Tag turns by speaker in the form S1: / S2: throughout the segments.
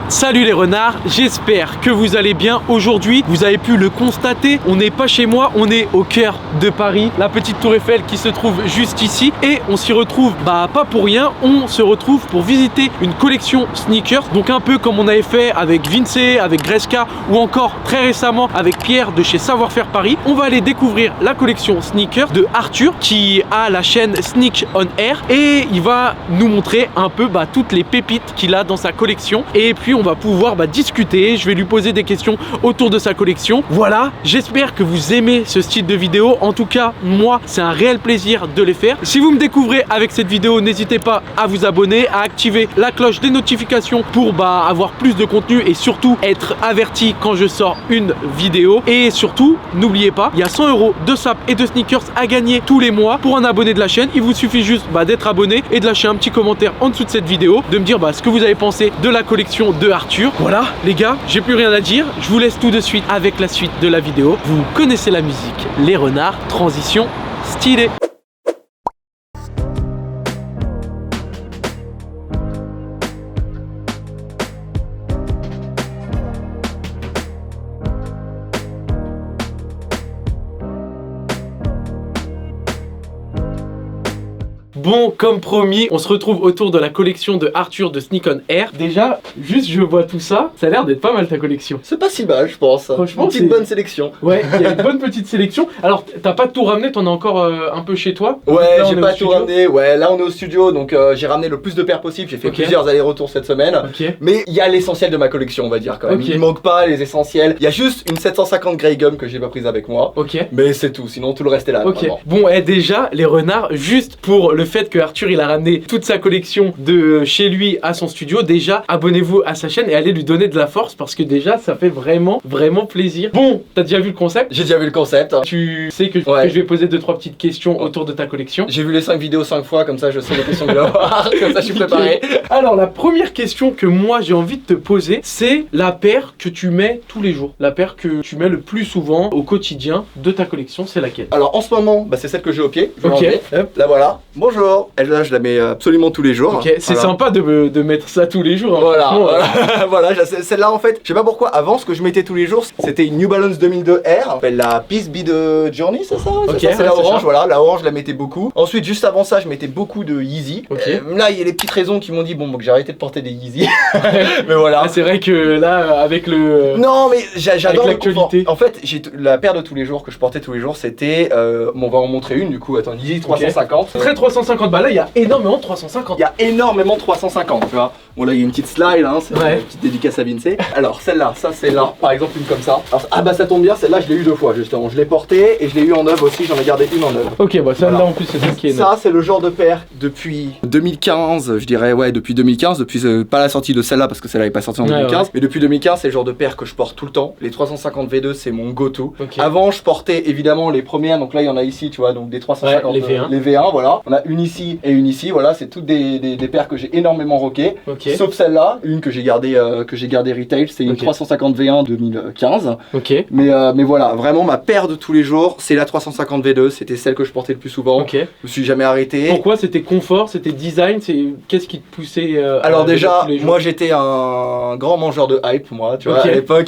S1: Salut les renards, j'espère que vous allez bien. Aujourd'hui, vous avez pu le constater, on n'est pas chez moi, on est au cœur de Paris, la petite tour Eiffel qui se trouve juste ici. Et on s'y retrouve, pas pour rien, on se retrouve pour visiter une collection sneakers. Donc un peu comme on avait fait avec Vince, avec Greska ou encore très récemment avec Pierre de chez Savoir-Faire Paris. On va aller découvrir la collection sneakers de Arthur qui a la chaîne Sneak on Air. Et il va nous montrer un peu toutes les pépites qu'il a dans sa collection. Et puis on va pouvoir discuter, je vais lui poser des questions autour de sa collection. Voilà, j'espère que vous aimez ce style de vidéo. En tout cas, moi, c'est un réel plaisir de les faire. Si vous me découvrez avec cette vidéo, n'hésitez pas à vous abonner, à activer la cloche des notifications pour avoir plus de contenu et surtout être averti quand je sors une vidéo. Et surtout, n'oubliez pas, il y a 100 € de sap et de sneakers à gagner tous les mois pour un abonné de la chaîne. Il vous suffit juste d'être abonné et de lâcher un petit commentaire en dessous de cette vidéo, de me dire ce que vous avez pensé de la collection de Arthur. Voilà les gars, j'ai plus rien à dire, je vous laisse tout de suite avec la suite de la vidéo. Vous connaissez la musique, les renards, transition stylée. Bon, comme promis, on se retrouve autour de la collection de Arthur de Sneak on Air. Déjà, juste je vois tout ça, ça a l'air d'être pas mal ta collection.
S2: C'est pas si mal, je pense.
S1: Franchement,
S2: une petite bonne sélection.
S1: Ouais, il y a une bonne petite sélection. Alors, t'as pas tout ramené, t'en as encore un peu chez toi?
S2: Ouais, j'ai pas tout ramené. Ouais, là on est au studio, donc j'ai ramené le plus de paires possible. J'ai fait plusieurs allers-retours cette semaine. Mais il y a l'essentiel de ma collection, on va dire quand même. Il manque pas les essentiels. Il y a juste une 750 Grey Gum que j'ai pas prise avec moi. Mais c'est tout, sinon tout le reste est là.
S1: Bon, déjà, les renards, juste pour le fait que Arthur il a ramené toute sa collection de chez lui à son studio, déjà abonnez-vous à sa chaîne et allez lui donner de la force parce que déjà ça fait vraiment plaisir. Bon, t'as déjà vu le concept?
S2: J'ai déjà vu le concept.
S1: Tu sais que je vais poser 2-3 petites questions autour de ta collection.
S2: J'ai vu les 5 vidéos 5 fois, comme ça je sais les questions que je vais avoir, comme ça je suis préparé.
S1: Alors la première question que moi j'ai envie de te poser, c'est la paire que tu mets tous les jours, la paire que tu mets le plus souvent au quotidien de ta collection, c'est laquelle?
S2: Alors en ce moment, c'est celle que j'ai au pied. Là voilà, bonjour. Là je la mets absolument tous les jours.
S1: C'est sympa de mettre ça tous les jours.
S2: Voilà, celle-là en fait, je sais pas pourquoi, avant ce que je mettais tous les jours, c'était une New Balance 2002 Air, la Peace Be de Journey, c'est ça? C'est la orange, voilà, la orange je la mettais beaucoup. Ensuite, juste avant ça, je mettais beaucoup de Yeezy. Là, il y a les petites raisons qui m'ont dit que j'ai arrêté de porter des Yeezy. Mais voilà.
S1: C'est vrai que là, avec le...
S2: Non, mais j'adore
S1: l'actualité.
S2: En fait, la paire de tous les jours que je portais tous les jours, c'était... on va en montrer une du coup, attends, Yeezy 350.
S1: Très 350, là il y a énormément de 350.
S2: Il y a énormément de 350, tu vois. Bon là il y a une petite slide, c'est une petite dédicace à Vince. Alors celle-là, ça c'est là, par exemple une comme ça. Alors, ça tombe bien, celle-là je l'ai eu 2 fois justement. Je l'ai portée et je l'ai eu en œuvre aussi, j'en ai gardé une en œuvre.
S1: Celle-là en plus c'est ça qui est
S2: ça c'est le genre de paire depuis 2015, je dirais, depuis 2015, depuis pas la sortie de celle-là parce que celle-là n'est pas sortie en 2015, mais depuis 2015 c'est le genre de paire que je porte tout le temps. Les 350 V2 c'est mon go-to. Avant je portais évidemment les premières, donc là il y en a ici, tu vois, donc des 350, les V1, voilà. On a une ici et une ici, voilà, c'est toutes des paires que j'ai énormément rocké. Sauf celle-là, une que j'ai gardée retail, c'est une 350 V1 2015. Mais voilà, vraiment ma paire de tous les jours, c'est la 350 V2, c'était celle que je portais le plus souvent. Je me suis jamais arrêté.
S1: Pourquoi? C'était confort, c'était design, qu'est-ce qui te poussait
S2: Alors déjà, moi j'étais un grand mangeur de hype, moi, tu vois,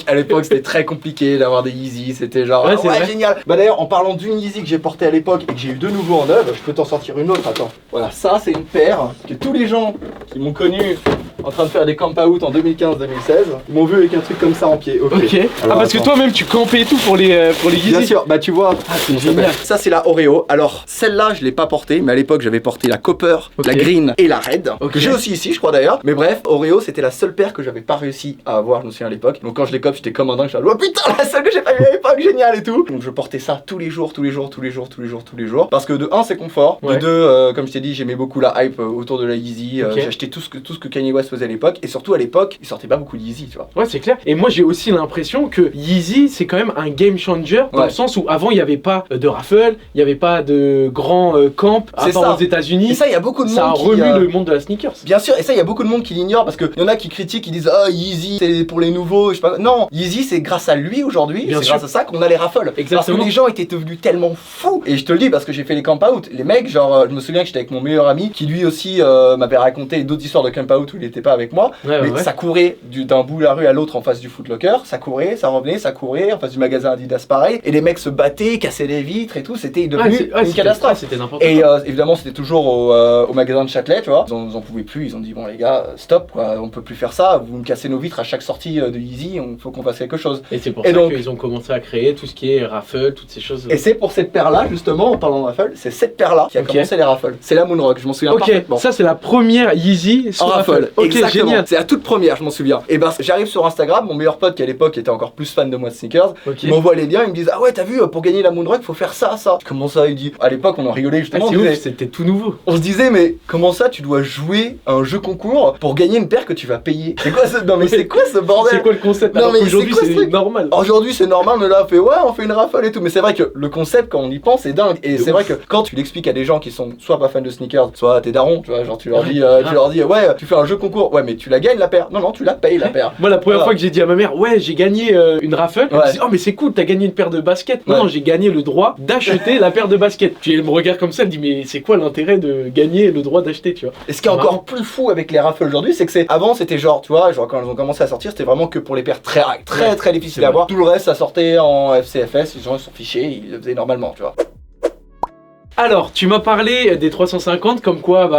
S2: à l'époque c'était très compliqué d'avoir des Yeezy, c'était genre génial. D'ailleurs, en parlant d'une Yeezy que j'ai portée à l'époque et que j'ai eu de nouveau en œuvre, je peux t'en sortir une autre, attends. Voilà, ça c'est une paire que tous les gens qui m'ont connu en train de faire des camp out en 2015-2016, ils m'ont vu avec un truc comme ça en pied.
S1: Alors, parce que toi-même tu campais et tout pour les Yeezy.
S2: Bien sûr, tu vois,
S1: c'est génial.
S2: Ça c'est la Oreo. Alors celle-là je l'ai pas portée, mais à l'époque j'avais porté la Copper, la Green et la Red, que j'ai aussi ici je crois d'ailleurs. Mais bref, Oreo c'était la seule paire que j'avais pas réussi à avoir, je me souviens à l'époque. Donc quand je les cope, j'étais comme un dingue, je suis là, oh putain, la seule que j'ai pas eu à l'époque, génial et tout. Donc je portais ça tous les jours, parce que de 1 c'est confort, de 2 comme je t'ai dit, j'aimais beaucoup la hype autour de la Yeezy. J'ai acheté tout ce que Kanye West faisait à l'époque, et surtout à l'époque il sortait pas beaucoup de Yeezy, tu vois.
S1: Ouais, c'est clair. Et moi j'ai aussi l'impression que Yeezy c'est quand même un game changer dans le sens où avant il n'y avait pas de raffle, il n'y avait pas de grands camp à part aux États-Unis.
S2: Et ça, il y a beaucoup de monde
S1: ça a remu le monde de la sneakers.
S2: Bien sûr, et ça, il y a beaucoup de monde qui l'ignore parce qu'il y en a qui critiquent, qui disent ah Yeezy c'est pour les nouveaux, je sais pas. Non, Yeezy c'est grâce à lui aujourd'hui, c'est grâce à ça qu'on a les raffles. Parce que les gens étaient devenus tellement fous. Et je te le dis parce que j'ai fait les camp out, les mecs, genre je me souviens que j'étais avec mon meilleur ami qui lui aussi m'avait raconté d'autres histoires de camp out où il n'étais pas avec moi, mais ça courait d'un bout de la rue à l'autre en face du Foot Locker, ça courait, ça revenait, ça courait, en face du magasin Adidas pareil, et les mecs se battaient, cassaient les vitres et tout, c'était devenu une catastrophe.
S1: C'était n'importe quoi.
S2: Et évidemment c'était toujours au magasin de Châtelet, tu vois, ils en pouvaient plus, ils ont dit bon les gars, stop quoi, on peut plus faire ça, vous me cassez nos vitres à chaque sortie de Yeezy, il faut qu'on fasse quelque chose.
S1: Et c'est pour ça qu'ils ont commencé à créer tout ce qui est raffle, toutes ces choses.
S2: Et c'est pour cette paire-là, justement, en parlant de raffle, c'est cette paire-là qui a commencé les raffles. C'est la Moonrock, je m'en souviens parfaitement.
S1: Ça c'est la première Yeezy
S2: en raffle.
S1: Ok, génial.
S2: C'est la toute première, je m'en souviens. Et ben j'arrive sur Instagram, mon meilleur pote qui à l'époque était encore plus fan de moi de sneakers, il m'envoie les liens, il me dit ah ouais t'as vu, pour gagner la Moonrock faut faire ça. Comment ça? Il dit, à l'époque on en rigolait justement.
S1: C'était tout nouveau.
S2: On se disait mais comment ça tu dois jouer à un jeu concours pour gagner une paire que tu vas payer? C'est quoi ce... Non mais c'est quoi ce bordel?
S1: C'est quoi le concept?
S2: Non mais
S1: aujourd'hui c'est normal.
S2: Aujourd'hui c'est normal, mais là on fait ouais on fait une raffle et tout. Mais c'est vrai que le concept quand on y pense c'est dingue. Et c'est vrai que quand tu l'expliques à des gens qui sont soit pas fans de sneakers, soit tes darons, tu vois, genre tu leur dis ouais tu fais un jeu concours, ouais mais tu la gagnes la paire. Non tu la payes la paire.
S1: Moi la première fois que j'ai dit à ma mère ouais j'ai gagné une raffle, elle me dit oh mais c'est cool t'as gagné une paire de baskets. Non j'ai gagné le droit d'acheter la paire de baskets. Puis elle me regarde comme ça, elle dit mais c'est quoi l'intérêt de gagner le droit d'acheter, tu vois?
S2: Et ce qui est encore plus fou avec les raffles aujourd'hui, c'est que avant c'était genre, tu vois, genre quand elles ont commencé à sortir, c'était vraiment que pour les paires très difficiles à avoir. Tout le reste ça sortait en FCFS, les gens s'en fichaient, ils le faisaient normalement, tu vois.
S1: Alors, tu m'as parlé des 350, comme quoi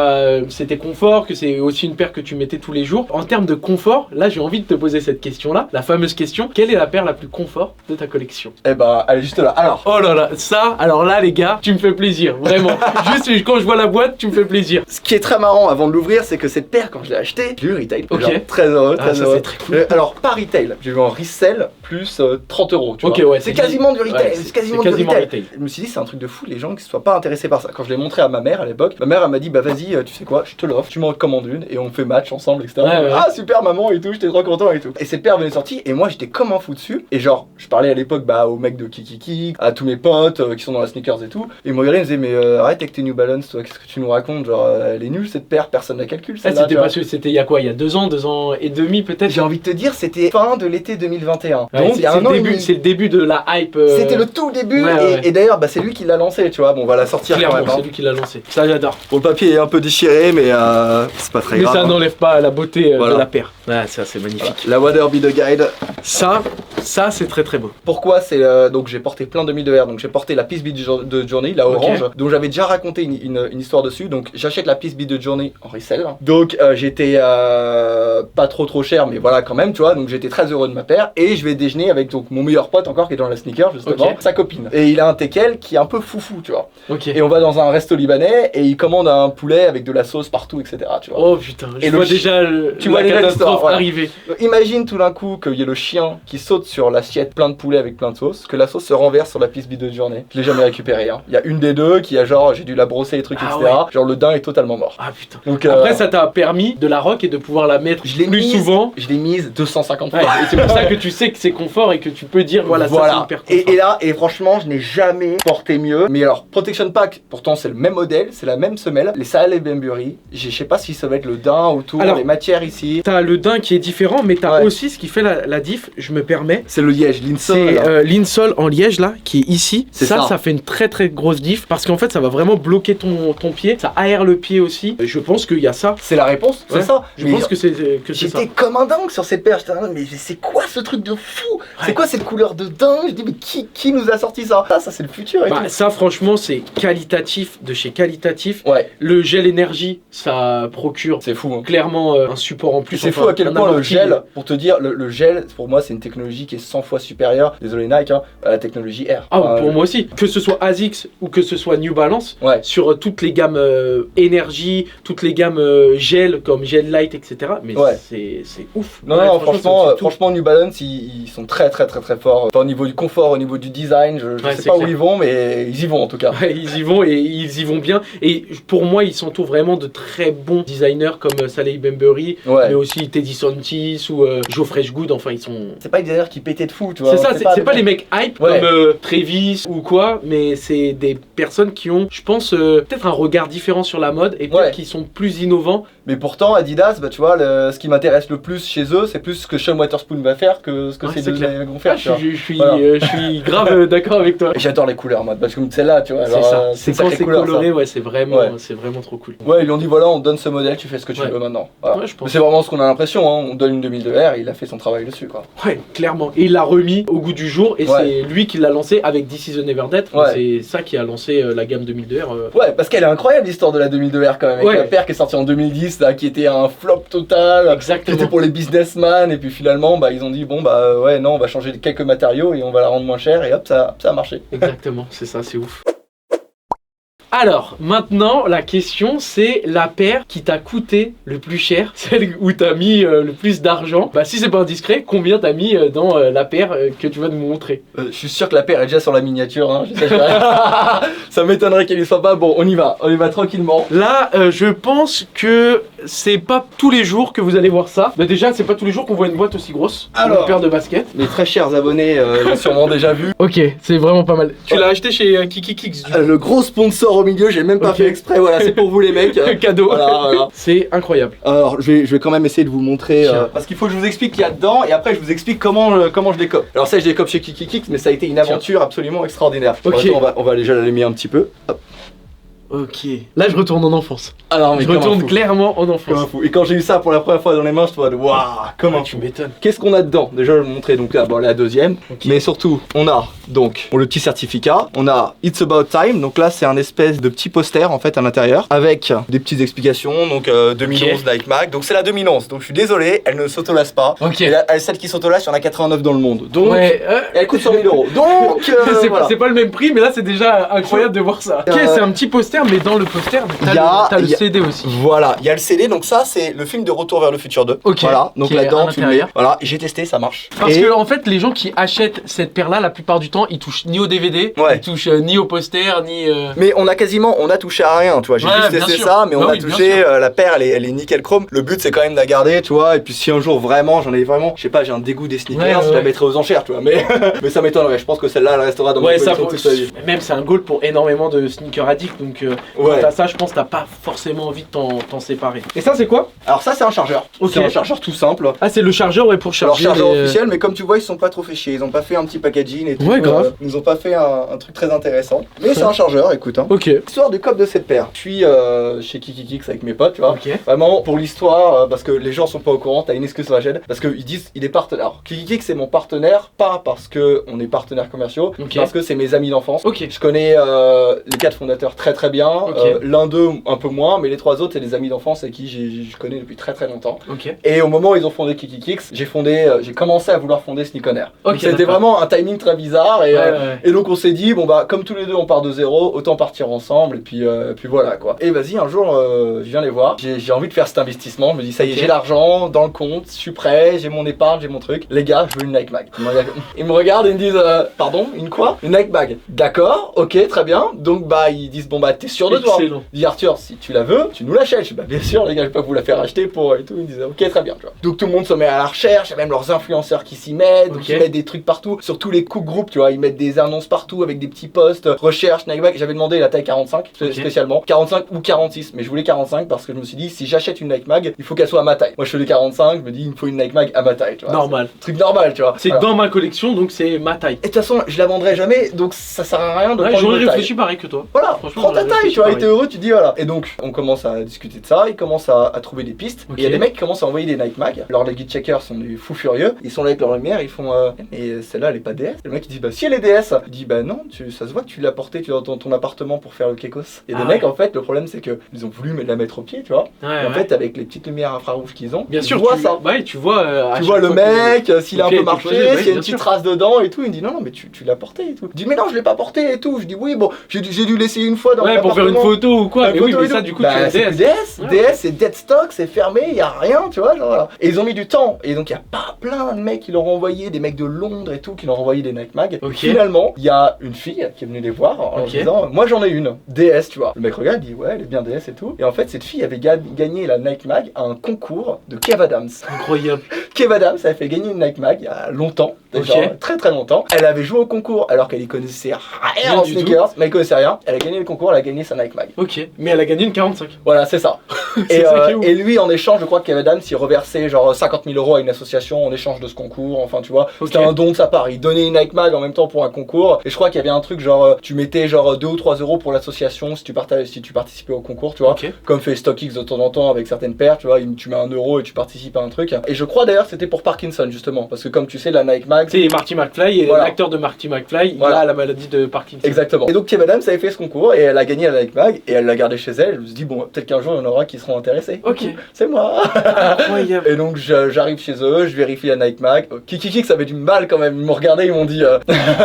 S1: c'était confort, que c'est aussi une paire que tu mettais tous les jours. En termes de confort, là j'ai envie de te poser cette question-là, la fameuse question, quelle est la paire la plus confort de ta collection?
S2: Eh ben, elle est juste là. Alors.
S1: Oh là là, alors là les gars, tu me fais plaisir, vraiment. Juste quand je vois la boîte, tu me fais plaisir.
S2: Ce qui est très marrant avant de l'ouvrir, c'est que cette paire, quand je l'ai achetée, j'ai eu retail.
S1: Ok.
S2: Genre, très heureux, très heureux.
S1: C'est très cool.
S2: Alors, pas retail, j'ai eu un resell plus 30 €. Tu vois.
S1: Ouais,
S2: c'est quasiment du retail.
S1: Ouais,
S2: c'est quasiment du retail. Je me suis dit, c'est un truc de fou, les gens qui soient pas intéressés par ça. Quand je l'ai montré à ma mère à l'époque, ma mère elle m'a dit bah vas-y, tu sais quoi, je te l'offre, tu m'en recommandes une et on fait match ensemble, etc. Ah super maman et tout, j'étais trop content et tout. Et cette paire venait de sortir et moi j'étais comme un fou dessus. Et genre, je parlais à l'époque au mec de Kikiki, à tous mes potes qui sont dans la sneakers et tout. Et ils me regardaient, ils me disaient mais arrête avec tes New Balance, toi, qu'est-ce que tu nous racontes? Genre, elle est nulle cette paire, personne la calcule.
S1: C'était pas sûr, c'était il y a quoi? Il y a 2 ans et demi peut-être?
S2: J'ai envie de te dire, c'était fin de l'été 2021.
S1: Donc il y a un an et demi. C'est le début de la hype.
S2: C'était le tout début et d'ailleurs c'est lui qui l'a lancé, tu vois. Bon, on va la sortir quand même.
S1: C'est lui qui l'a lancé. Ça j'adore.
S2: Bon, le papier est un peu déchiré, mais c'est pas très grave.
S1: Mais ça n'enlève pas la beauté de la paire. Ah, ça c'est magnifique.
S2: Voilà. La Waterby de Guide.
S1: Ça c'est très beau.
S2: Pourquoi c'est donc j'ai porté plein de 2000 de R, donc j'ai porté la Peace Beat de Journey, la orange, dont j'avais déjà raconté une histoire dessus. Donc j'achète la Peace Beat de Journey en resell. Donc j'étais pas trop cher, mais voilà quand même, tu vois. Donc j'étais très heureux de ma paire et je vais déjeuner avec donc mon meilleur pote encore qui est dans la sneaker justement, sa copine. Et il a un teckel qui est un peu foufou, tu vois. Et on va dans un resto libanais et il commande un poulet avec de la sauce partout, etc. Tu vois.
S1: Oh putain, je vois déjà la catastrophe arriver.
S2: Imagine tout d'un coup qu'il y ait le chien qui saute sur l'assiette plein de poulet avec plein de sauce, que la sauce se renverse sur la Peace Beat de Journey. Je l'ai jamais récupéré. Hein. Il y a une des deux qui a genre j'ai dû la brosser les trucs, etc. Ouais. Genre le daim est totalement mort.
S1: Ah putain. Donc, après ça t'a permis de la rock et de pouvoir la mettre plus souvent.
S2: Je l'ai mise 250 fois.
S1: Ouais, et c'est pour ça que tu sais que c'est confort et que tu peux dire voilà. Ça c'est hyper confort.
S2: Et franchement je n'ai jamais porté mieux. Mais alors Protection Pack, pourtant c'est le même modèle, c'est la même semelle. Les Saleh Bembury, je sais pas si ça va être le daim autour, alors, les matières ici.
S1: T'as le daim qui est différent, mais t'as aussi ce qui fait la diff, je me permets.
S2: C'est le liège, l'insole.
S1: C'est l'insole en liège là, qui est ici. Ça fait une très grosse diff parce qu'en fait ça va vraiment bloquer ton pied, ça aère le pied aussi. Je pense qu'il y a ça.
S2: C'est la réponse, c'est ça.
S1: Je pense que c'est ça.
S2: J'étais comme un dingue sur cette paire, j'étais mais c'est quoi ce truc de fou? C'est quoi cette couleur de dingue? Je dis mais qui nous a sorti ça? Ça c'est le futur et tout.
S1: Ça franchement c'est qualitatif de chez qualitatif.
S2: Ouais.
S1: Le gel énergie, ça procure clairement un support en plus.
S2: C'est fou à quel point le gel, pour te dire, le gel pour moi c'est une technologie qui est 100 fois supérieure, désolé Nike, à la technologie Air.
S1: Pour moi aussi. Que ce soit ASICS ou que ce soit New Balance, sur toutes les gammes énergie, toutes les gammes gel comme Gel Light, etc. Mais c'est ouf.
S2: Non, franchement New Balance ils sont très forts. Au niveau du confort, au niveau du design, je sais pas où ils vont, mais ils y vont en tout cas.
S1: Ils y vont et ils y vont bien. Et pour moi, ils s'entourent vraiment de très bons designers comme Saleh Bembury, mais aussi Teddy Santis ou Joe Freshgood. Enfin, ils sont.
S2: C'est pas des designers qui pétaient de fou, tu vois.
S1: C'est ça, c'est pas les mecs hype comme Travis ou quoi, mais c'est des personnes qui ont, je pense, peut-être un regard différent sur la mode et peut-être qui sont plus innovants
S2: Mais pourtant, Adidas, bah tu vois, ce qui m'intéresse le plus chez eux, c'est plus ce que Sean Wotherspoon va faire que ce que ces deux mecs vont faire.
S1: Je suis grave d'accord avec toi.
S2: Et j'adore les couleurs, moi, parce que celle-là, tu vois.
S1: C'est ça, c'est quand c'est
S2: couleur,
S1: coloré,
S2: ça.
S1: ouais, c'est vraiment trop cool.
S2: Ouais, ils lui ont dit voilà, on te donne ce modèle, tu fais ce que tu veux maintenant. Voilà. Ouais, je pense. C'est vraiment ce qu'on a l'impression, hein. On donne une 2002R et il a fait son travail dessus, quoi.
S1: Ouais, clairement. Et il l'a remis au goût du jour et c'est lui qui l'a lancé avec This Is a Never Dead. C'est ça qui a lancé la gamme 2002R.
S2: Ouais, parce qu'elle est incroyable l'histoire de la 2002R quand même. Avec la paire qui est sortie en 2010, là, qui était un flop total.
S1: Exactement.
S2: Qui était pour les businessmen et puis finalement, bah, ils ont dit bon, bah ouais, non, on va changer quelques matériaux et on va la rendre moins chère et hop, ça a marché.
S1: Exactement, c'est ça, c'est ouf. Alors, maintenant, la question, c'est la paire qui t'a coûté le plus cher, celle où t'as mis le plus d'argent. Bah, si c'est pas indiscret, combien t'as mis dans la paire que tu vas nous montrer?
S2: Je suis sûr que la paire est déjà sur la miniature, hein. Ça m'étonnerait qu'elle y soit pas. Bon, on y va tranquillement.
S1: Là, je pense que c'est pas tous les jours que vous allez voir ça. Bah, déjà, c'est pas tous les jours qu'on voit une boîte aussi grosse. Alors, une paire de baskets.
S2: Mes très chers abonnés l'ont sûrement déjà vu.
S1: Ok, c'est vraiment pas mal. Tu l'as acheté chez Kiki Kicks.
S2: Le gros sponsor au milieu, j'ai même pas fait exprès, voilà, c'est pour vous les mecs.
S1: Cadeau.
S2: Voilà.
S1: C'est incroyable.
S2: Alors, je vais quand même essayer de vous montrer, parce qu'il faut que je vous explique qu'il y a dedans, et après je vous explique comment je décope. Alors ça, je décope chez Kiki Kicks, mais ça a été une aventure absolument extraordinaire.
S1: Ok.
S2: On va déjà l'allumer un petit peu. Hop.
S1: Ok. Là, je retourne en enfance.
S2: Alors, mais
S1: je retourne clairement en enfance.
S2: Comme un fou. Et quand j'ai eu ça pour la première fois dans les mains, je te dis waouh, comme un fou.
S1: Tu m'étonnes.
S2: Qu'est-ce qu'on a dedans? Déjà, je vais vous montrer donc là, bon, la deuxième. Mais surtout, on a donc le petit certificat. On a It's About Time. Donc là, c'est un espèce de petit poster en fait à l'intérieur avec des petites explications. Donc 2011 Nike Mag. Donc c'est la 2011. Donc je suis désolé, elle ne s'autolasse pas. Et là, celle qui s'autolasse, il y en a 89 dans le monde. Donc elle coûte 100 000 €. Donc
S1: c'est pas le même prix, mais là, c'est déjà incroyable de voir ça. Ok, c'est un petit poster. Mais dans le poster, t'as le CD aussi.
S2: Voilà, il y a le CD, donc ça c'est le film de Retour vers le futur 2.
S1: Ok.
S2: Voilà, donc là-dedans tu le mets. Voilà, j'ai testé, ça marche.
S1: Parce que en fait, les gens qui achètent cette paire-là, la plupart du temps, ils touchent ni au DVD, ils touchent ni au poster, ni.
S2: Mais on a touché à rien, tu vois. J'ai juste testé ça, mais on a touché la paire, elle est nickel chrome. Le but c'est quand même de la garder, tu vois. Et puis si un jour vraiment, je sais pas, j'ai un dégoût des sneakers, je la mettrai aux enchères, tu vois. Mais ça m'étonnerait. Je pense que celle-là, elle restera dans ma collection toute sa vie.
S1: Même c'est un goal pour énormément de sneaker addicts, donc. T'as ça, je pense que t'as pas forcément envie de t'en séparer. Et ça, c'est quoi?
S2: Alors ça, c'est un chargeur. C'est un chargeur tout simple.
S1: Ah, c'est le chargeur pour charger.
S2: Alors chargeur officiel, mais comme tu vois, ils sont pas trop fait chier. Ils ont pas fait un petit packaging et tout.
S1: Ouais, grave.
S2: Ils ont pas fait un truc très intéressant. Mais c'est un chargeur, écoute. Hein.
S1: Ok.
S2: Histoire du code de cette paire. Je suis chez Kiki Kicks avec mes potes, tu vois. Vraiment pour l'histoire, parce que les gens sont pas au courant. T'as une excuse sur la chaîne, parce qu'ils disent il est partenaire. Alors, Kiki Kicks c'est mon partenaire, pas parce que on est partenaires commerciaux, parce que c'est mes amis d'enfance. Je connais les 4 fondateurs très bien. L'un d'eux un peu moins, mais les 3 autres c'est des amis d'enfance et qui je connais depuis très longtemps. Et au moment où ils ont fondé Kiki Kicks, j'ai commencé à vouloir fonder Sneak On Air. C'était vraiment un timing très bizarre et donc on s'est dit bon bah comme tous les deux on part de zéro, autant partir ensemble et puis voilà quoi. Et vas-y un jour je viens les voir, j'ai envie de faire cet investissement, je me dis ça y est j'ai l'argent dans le compte, je suis prêt, j'ai mon épargne, j'ai mon truc. Les gars je veux une Nike Mag. Ils me regardent et ils me disent pardon une quoi? Une Nike Mag. D'accord, ok très bien. Donc bah ils disent bon bah t'es sûr de toi? Je dis Arthur si tu la veux tu nous l'achètes. Je dis bah bien sûr les gars je vais pas vous la faire acheter pour et tout. Ils disent ok très bien tu vois. Donc tout le monde se met à la recherche, il y a même leurs influenceurs qui s'y mettent, donc ils mettent des trucs partout, sur tous les coups groupes tu vois, ils mettent des annonces partout avec des petits posts, recherche Nike Mag. J'avais demandé la taille 45 spécialement, 45 ou 46, mais je voulais 45 parce que je me suis dit si j'achète une Nike Mag, il faut qu'elle soit à ma taille. Moi je fais les 45, je me dis il me faut une Nike Mag à ma taille tu vois.
S1: Normal.
S2: Truc normal tu vois.
S1: C'est dans ma collection donc c'est ma taille.
S2: Et de toute façon je la vendrai jamais donc ça sert à rien de prendre
S1: j'aurais réfléchi pareil que toi.
S2: Voilà, prends ta taille tu vois, et t'es heureux, tu dis voilà. Et donc on commence à discuter de ça, ils commencent à trouver des pistes. Et il y a des mecs qui commencent à envoyer des Nike Mag. Alors les guide checkers sont des fous furieux, ils sont là avec leur lumière, ils font mais celle-là elle est pas DS. Et le mec il dit bah si elle est DS. Il dit bah non, ça se voit que tu l'as portée dans ton appartement pour faire le kekos. Et des mecs en fait le problème c'est que ils ont voulu la mettre au pied tu vois. Et en fait avec les petites lumières infrarouges qu'ils ont,
S1: bien sûr
S2: tu vois ça.
S1: Ouais tu vois
S2: le mec, s'il a un peu marché, s'il y a une petite trace dedans et tout, il me dit non mais tu l'as porté et tout. Je dis mais non je l'ai pas porté et tout. Je dis oui bon j'ai dû l'essayer une fois dans mon
S1: pour faire une photo ou quoi. Mais oui mais ça du coup tu as
S2: DS. DS c'est dead stock, c'est fermé, il y a rien tu vois genre voilà. Et ils ont mis du temps et donc il y a pas plein de mecs qui leur ont envoyé, des mecs de Londres et tout qui leur ont envoyé des Nike Mag. Finalement il y a une fille qui est venue les voir en leur disant moi j'en ai une DS tu vois. Le mec regarde, il dit ouais elle est bien DS et tout. Et en fait cette fille avait gagné la Nike Mag à un concours de Kev Adams.
S1: Incroyable.
S2: Kev Adams avait fait gagner une Nike Mag il y a longtemps, déjà, très longtemps. Elle avait joué au concours alors qu'elle y connaissait rien en sneakers, mais elle connaissait rien. Elle a gagné le concours, elle a gagné gagné sa Nike Mag.
S1: Ok, mais elle a gagné une 45.
S2: Voilà, c'est ça.
S1: C'est ça qui est ouf.
S2: Et lui, en échange, je crois que Kev Adams, il reversait genre 50 000 € à une association en échange de ce concours. Enfin, tu vois, c'était un don de sa part. Il donnait une Nike Mag en même temps pour un concours. Et je crois qu'il y avait un truc genre, tu mettais genre 2 ou 3 € pour l'association si tu participais au concours, tu vois. Comme fait StockX de temps en temps avec certaines paires, tu vois, tu mets 1 € et tu participes à un truc. Et je crois d'ailleurs c'était pour Parkinson justement, parce que comme tu sais, la Nike Mag.
S1: C'est Marty McFly et l'acteur de Marty McFly, il a la maladie de Parkinson.
S2: Exactement. Et donc Kev Adams avait fait ce concours et elle a gagné la Nike Mag et elle l'a gardée chez elle. Je me suis dit, bon, peut-être qu'un jour il y en aura qui seront intéressés.
S1: Ok.
S2: C'est moi.
S1: Incroyable.
S2: Et donc j'arrive chez eux, je vérifie la Nike Mag. Kiki, ça avait du mal quand même. Ils m'ont regardé, ils m'ont dit,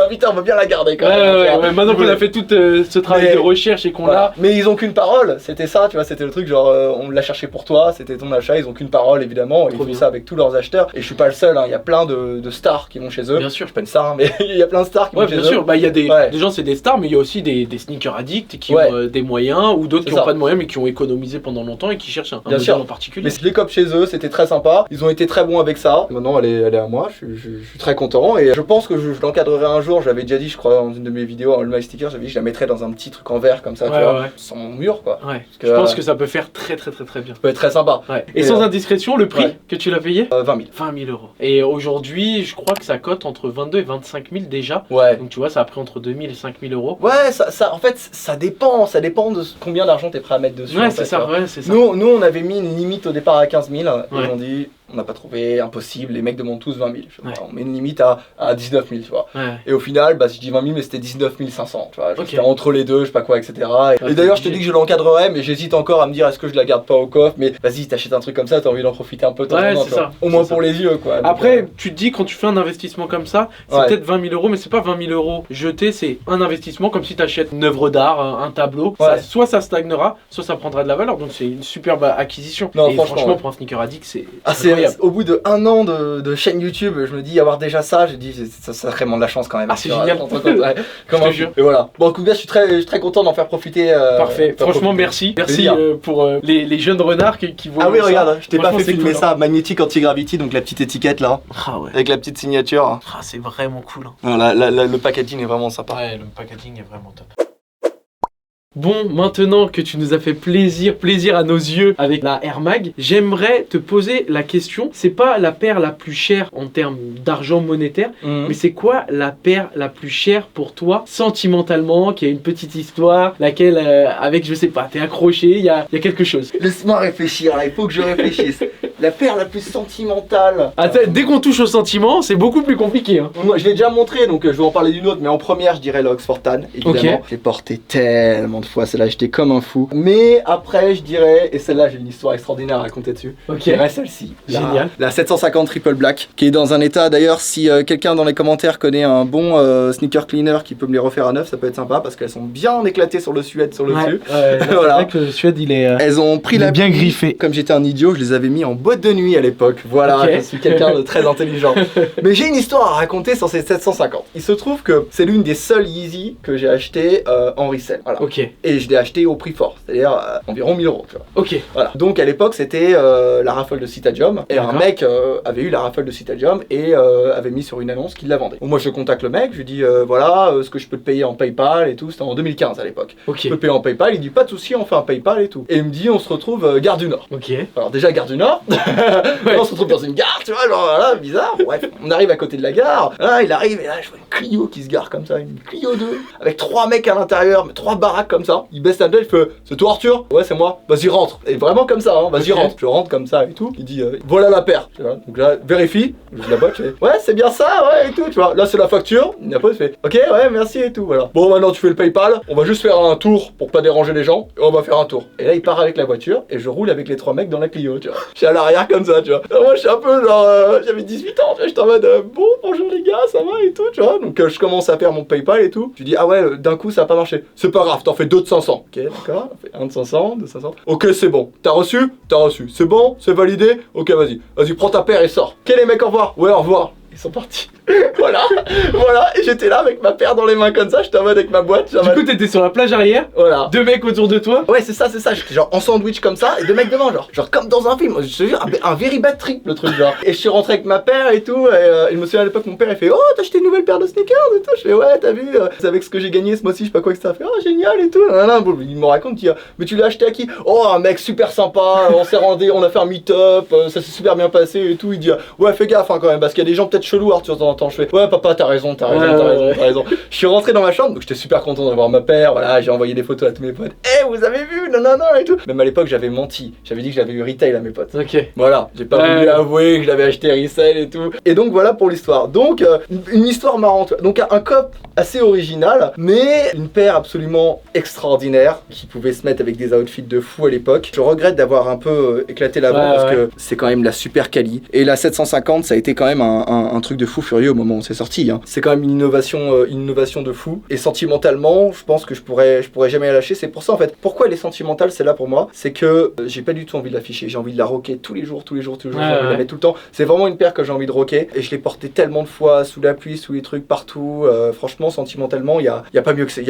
S2: putain, on veut bien la garder quand même.
S1: Ouais, maintenant qu'on a fait tout ce travail de recherche et qu'on l'a.
S2: Mais ils ont qu'une parole, c'était ça, tu vois, c'était le truc genre, on l'a cherché pour toi, c'était ton achat, ils ont qu'une parole évidemment. Ils font ça avec tous leurs acheteurs. Et je suis pas le seul, il y a plein de stars qui vont chez eux.
S1: Bien sûr.
S2: Je suis pas une star, mais il y a plein de stars qui vont chez eux.
S1: Bien sûr, bah il y a des gens c'est des stars, mais il y a aussi des sneaker addicts qui ont des moyens ou d'autres qui n'ont pas de moyens mais qui ont économisé pendant longtemps et qui cherchent un modèle en particulier.
S2: Mais je les cope chez eux, c'était très sympa. Ils ont été très bons avec ça. Maintenant elle est à moi, je suis très content et je pense que je l'encadrerai un jour. J'avais déjà dit, je crois, dans une de mes vidéos en All My Sticker, j'avais dit que je la mettrais dans un petit truc en verre comme ça, tu vois, sans mon mur quoi.
S1: Ouais. Je pense que ça peut faire très bien.
S2: Ça peut être très sympa.
S1: Ouais. Et sans indiscrétion, le prix que tu l'as payé
S2: 20 000.
S1: 20 000 €. Et aujourd'hui, je crois que ça cote entre 22 et 25 000 déjà.
S2: Ouais.
S1: Donc tu vois, ça a pris entre 2 000 et 5 000 €.
S2: Ouais, ça, en fait, ça dépend de combien d'argent t'es prêt à mettre dessus.
S1: Ouais, c'est ça, c'est ça.
S2: Nous, on avait mis une limite au départ à 15 000 et ils ont dit, on n'a pas trouvé, impossible, les mecs demandent tous 20 000. On met une limite à 19 000, tu vois. Et au final, je dis 20 000, mais c'était 19 500, tu vois. J'étais entre les deux, je sais pas quoi, etc. Et d'ailleurs, je te dis que je l'encadrerai, mais j'hésite encore à me dire, est-ce que je la garde pas au coffre? Mais vas-y, t'achètes un truc comme ça, t'as envie d'en profiter un peu de temps en temps, au moins pour les yeux, quoi.
S1: Après, tu te dis, quand tu fais un investissement comme ça, c'est peut-être 20 000 €, mais c'est pas 20 000 € jetés, c'est un investissement comme si t'achètes une œuvre d'art, un tableau. Soit ça stagnera, soit ça prendra de la valeur, donc c'est une superbe acquisition. Et franchement, pour un sneaker addict, c'est incroyable.
S2: Au bout de 1 an de chaîne YouTube, je me dis avoir déjà ça, j'ai dit ça serait vraiment de la chance quand même.
S1: Ah, c'est génial.
S2: Comme un jeu. Et voilà. Bon, en tout cas, je suis très content d'en faire profiter.
S1: Parfait. Franchement, merci. Merci pour les jeunes renards qui vont.
S2: Ah oui, regarde, je t'ai pas fait filmer ça. Magnétique anti-gravity, donc la petite étiquette là.
S1: Ah ouais.
S2: Avec la petite signature.
S1: Ah, c'est vraiment cool.
S2: Non, le packaging est vraiment sympa.
S1: Ouais, le packaging est vraiment top. Bon, maintenant que tu nous as fait plaisir à nos yeux avec la Air Mag, j'aimerais te poser la question, c'est pas la paire la plus chère en termes d'argent monétaire, mais c'est quoi la paire la plus chère pour toi, sentimentalement, qui a une petite histoire, laquelle, avec, je sais pas, t'es accroché, il y a quelque chose.
S2: Laisse-moi réfléchir, là, il faut que je réfléchisse. La paire la plus sentimentale.
S1: Dès qu'on touche au sentiment, c'est beaucoup plus compliqué. Hein.
S2: Moi, je l'ai déjà montré, donc je vais en parler d'une autre, mais en première, je dirais la Oxford Tan, évidemment. J'ai porté tellement de fois, celle-là, j'étais comme un fou. Mais après, je dirais, et celle-là, j'ai une histoire extraordinaire à raconter dessus. Je dirais celle-ci.
S1: Génial.
S2: La 750 Triple Black, qui est dans un état, d'ailleurs, si quelqu'un dans les commentaires connaît un bon sneaker cleaner qui peut me les refaire à neuf, ça peut être sympa, parce qu'elles sont bien éclatées sur le suède, sur le dessus.
S1: Voilà. C'est vrai que le suède, il est
S2: elles ont pris
S1: bien griffé.
S2: Comme j'étais un idiot, je les avais mis en boîte de nuit à l'époque. Voilà, je suis quelqu'un de très intelligent. Mais j'ai une histoire à raconter sur ces 750. Il se trouve que c'est l'une des seules Yeezy que j'ai acheté en resell. Voilà. Et je l'ai acheté au prix fort, c'est-à-dire environ 1000 €. Voilà. Donc à l'époque, c'était la raffle de Citadium. Et un mec avait eu la raffle de Citadium et avait mis sur une annonce qu'il la vendait. Donc moi, je contacte le mec, je lui dis voilà, est-ce que je peux te payer en PayPal et tout. C'était en 2015 à l'époque. Je peux payer en PayPal. Il dit pas de souci, on fait un PayPal et tout. Et il me dit on se retrouve Gare du Nord. Alors déjà Gare du Nord. On se retrouve dans une gare, tu vois, genre voilà, bizarre. Bref, on arrive à côté de la gare. Là, il arrive et là, je vois une Clio qui se gare comme ça, une Clio 2 avec 3 mecs à l'intérieur, mais 3 baraques comme ça. Il baisse la tête, il fait c'est toi Arthur? Ouais, c'est moi. Vas-y rentre. Et vraiment comme ça, hein. Vas-y rentre. Je rentre comme ça et tout. Il dit voilà la paire. Tu vois. Donc là, vérifie. Je la boîte, je fais ouais, c'est bien ça, ouais et tout. Tu vois. Là, c'est la facture. Il n'a pas fait ok, ouais, merci et tout. Voilà. Bon, maintenant tu fais le PayPal. On va juste faire un tour pour pas déranger les gens. Et on va faire un tour. Et là, il part avec la voiture et je roule avec les 3 mecs dans la Clio. Tu vois. Je suis à l'arrière comme ça, tu vois. Alors, moi, je suis un peu genre, j'avais 18 ans, tu vois, j'étais en mode bon, bonjour les gars, ça va et tout, tu vois. Donc je commence à faire mon PayPal et tout. Je dis ah ouais, d'un coup ça a pas marché. C'est pas grave, t'en fais 2 de 500. Ok, d'accord, on fait 1 de 500, 2 de 500. Ok, c'est bon. T'as reçu? T'as reçu. C'est bon? C'est validé? Ok, vas-y, prends ta paire et sors. Ok les mecs, au revoir. Ouais, au revoir. ils sont partis. Voilà, et j'étais là avec ma paire dans les mains comme ça, j'étais en mode avec ma boîte.
S1: Du coup, t'étais sur la plage arrière,
S2: voilà.
S1: 2 mecs autour de toi.
S2: Ouais, c'est ça, j'étais genre en sandwich comme ça, et 2 mecs devant, genre comme dans un film, je te jure, un very bad trip le truc, genre. Et je suis rentré avec ma paire et tout, et je me souviens à l'époque, mon père il fait, oh, t'as acheté une nouvelle paire de sneakers et tout. Je fais, ouais, t'as vu, c'est avec ce que j'ai gagné ce mois-ci, je sais pas quoi, etc. Fait, oh, génial et tout. Bon, il me raconte, mais tu l'as acheté à qui? Oh, un mec super sympa, on s'est rendu, on a fait un meet-up, ça s'est super bien passé et tout. Il dit, ouais, fais gaffe quand même, parce qu'il y a des gens peut-être chelous, Arthur, de temps en temps. Je fais, ouais, papa, t'as raison. Je suis rentré dans ma chambre, donc j'étais super content d'avoir ma paire, voilà, j'ai envoyé des photos à tous mes potes. Vous avez vu, non, et tout. Même à l'époque, j'avais menti, j'avais dit que j'avais eu retail à mes potes.
S1: Ok.
S2: Voilà, j'ai pas voulu avouer que je l'avais acheté resale et tout. Et donc voilà pour l'histoire. Donc, une histoire marrante. Donc, un cop assez original, mais une paire absolument extraordinaire qui pouvait se mettre avec des outfits de fou à l'époque. Je regrette d'avoir un peu éclaté l'avant parce que c'est quand même la super quali. Et la 750, ça a été quand même un truc de fou furieux au moment où c'est sorti. Hein. C'est quand même une innovation de fou. Et sentimentalement, je pense que je pourrais jamais la lâcher. C'est pour ça en fait. Pourquoi elle est sentimentale, celle-là pour moi, c'est que j'ai pas du tout envie de l'afficher. J'ai envie de la rocker tous les jours. J'ai envie de la mettre tout le temps. C'est vraiment une paire que j'ai envie de rocker. Et je l'ai portée tellement de fois sous la pluie, sous les trucs partout. Franchement, sentimentalement, il y a pas mieux que c'est.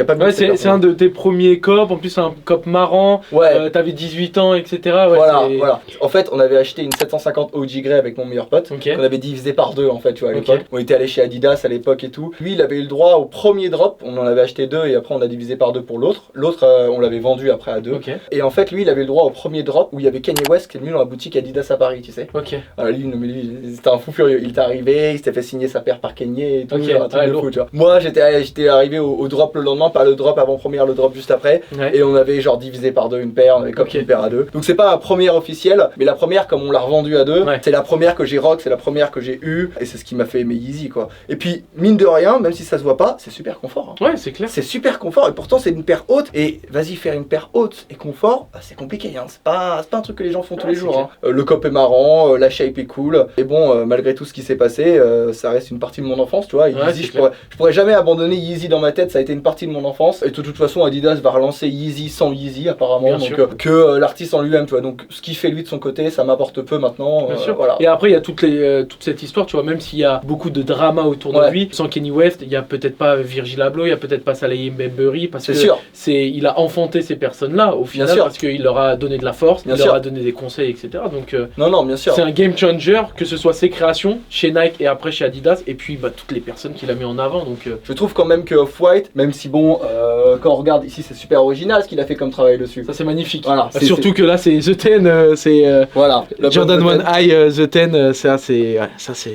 S1: C'est un de tes premiers copes. En plus, c'est un cop marrant. Ouais. T'avais 18 ans, etc. Ouais,
S2: voilà. En fait, on avait acheté une 750 OG Grey avec mon meilleur pote. Okay. On avait divisé par 2 en fait, tu vois, à l'époque. On était allé chez Adidas à l'époque et tout. Lui, il avait eu le droit au premier drop. On en avait acheté 2 et après on a divisé par 2 pour l'autre. L'autre, on l'avait vendu après à 2. Okay. Et en fait, lui, il avait le droit au premier drop où il y avait Kanye West qui est venu dans la boutique Adidas à Paris, tu sais.
S1: Ok.
S2: Alors lui, c'était un fou furieux. Il était arrivé, il s'était fait signer sa paire par Kanye et tout.
S1: Okay.
S2: Un truc de fou, tu vois. Moi, j'étais arrivé au drop le lendemain, pas le drop avant-première, le drop juste après. Ouais. Et on avait genre divisé par 2 une paire, on avait comme une paire à 2. Donc c'est pas un première officiel, mais la première comme on l'a revendue à 2, c'est la première que j'ai rock, c'est la première que j'ai eue et c'est ce qui m'a fait aimer Yeezy quoi. Et puis mine de rien, même si ça se voit pas, c'est super confort. Hein.
S1: Ouais, c'est clair.
S2: C'est super confort et pourtant c'est une paire haute et vas-y faire une paire haute et confort, c'est compliqué hein. C'est pas un truc que les gens font tous les jours. Hein. Le cop est marrant, la shape est cool et bon malgré tout ce qui s'est passé, ça reste une partie de mon enfance, tu vois. Yeezy, je pourrais jamais abandonner Yeezy dans ma tête, ça a été une partie de mon enfance et de toute façon Adidas va relancer Yeezy sans Yeezy apparemment, donc que l'artiste en lui-même, tu vois. Donc ce qu'il fait lui de son côté, ça m'apporte peu maintenant.
S1: Bien sûr.
S2: Voilà.
S1: Et après il y a toute cette histoire, tu vois, même s'il y a beaucoup de drama autour de lui, sans Kanye West, il y a peut-être pas Virgil Abloh, il y a peut-être pas Saleh Mbembury parce que il a enfanté ces personnes-là au final parce qu'il leur a donné de la force, il leur a donné des conseils, etc. Donc
S2: non, bien sûr.
S1: C'est un game changer, que ce soit ses créations chez Nike et après chez Adidas et puis toutes les personnes qu'il a mis en avant. Donc
S2: je trouve quand même que Off-White, même si bon, quand on regarde ici c'est super original ce qu'il a fait comme travail dessus.
S1: Ça c'est magnifique. Voilà, surtout que là c'est The Ten, c'est
S2: voilà,
S1: Jordan 1 High The Ten, ça c'est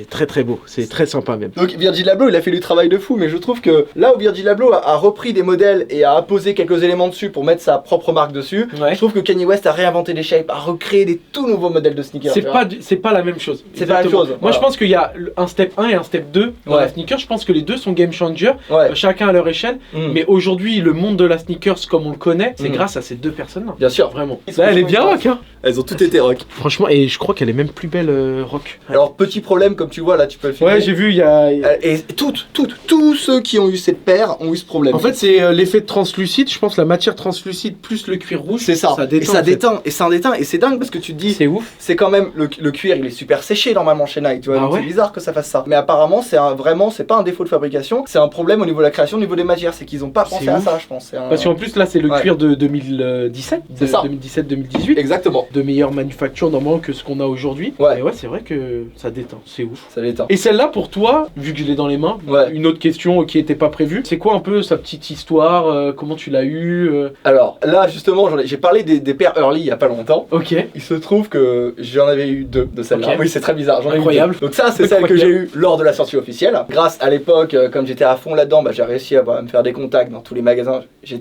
S1: très très beau, c'est très sympa même.
S2: Donc Virgil Abloh il a fait du travail de fou, mais je trouve que là où Virgil Abloh a repris des modèles et a apposé quelques éléments dessus pour mettre sa propre marque dessus, je trouve que Kanye West a réinventé les shapes, a recréé des tout nouveaux modèles de sneakers.
S1: C'est pas la même chose.
S2: C'est pas la même chose.
S1: Moi je pense qu'il y a un step 1 et un step 2 dans la sneaker, je pense que les deux sont game changer, chacun à leur échelle, mais aujourd'hui le monde de la sneakers comme on le connaît, c'est grâce à ces deux personnes-là.
S2: Bien sûr.
S1: Vraiment. Là elle est bien rock hein.
S2: Elles ont toutes été rock.
S1: Franchement, et je crois qu'elle est même plus belle rock.
S2: Alors petit problème comme tu vois là, tu peux le filmer.
S1: Ouais j'ai vu, il y a...
S2: Et tous ceux qui ont eu cette paire ont eu ce problème.
S1: En fait c'est l'effet de translucide, je pense la matière translucide plus le cuir rouge.
S2: C'est ça, ça déteint, et c'est dingue parce que tu te dis...
S1: C'est ouf.
S2: C'est quand même, le cuir il est super séché normalement chez Nike, tu vois, donc c'est bizarre que ça fasse ça. Mais apparemment c'est pas un défaut de fabrication, c'est un problème au niveau de la création, au niveau des matières, c'est qu'ils ont pas pensé à ça je pense.
S1: Parce qu'en plus là c'est le cuir de 2017,
S2: c'est ça.
S1: 2017-2018.
S2: Exactement.
S1: De meilleure manufacture normalement que ce qu'on a aujourd'hui.
S2: Ouais.
S1: Et ouais c'est vrai que ça déteint, c'est ouf.
S2: Ça déteint.
S1: Et celle-là pour toi, vu que je l'ai dans les mains, une autre question qui était pas prévue, c'est quoi un peu sa petite histoire, comment tu l'as eu
S2: Alors là justement j'ai parlé des paires early il y a pas longtemps.
S1: Ok.
S2: Il se trouve que j'en avais eu 2 de celles-là. Okay. Oui c'est très bizarre, j'en ai
S1: Incroyable.
S2: eu 2. Donc ça c'est celle que j'ai eu lors de la sortie officielle. Grâce à l'époque, comme j'étais à fond là-dedans, j'ai réussi à me faire des contacts dans tous les magasins. J'ai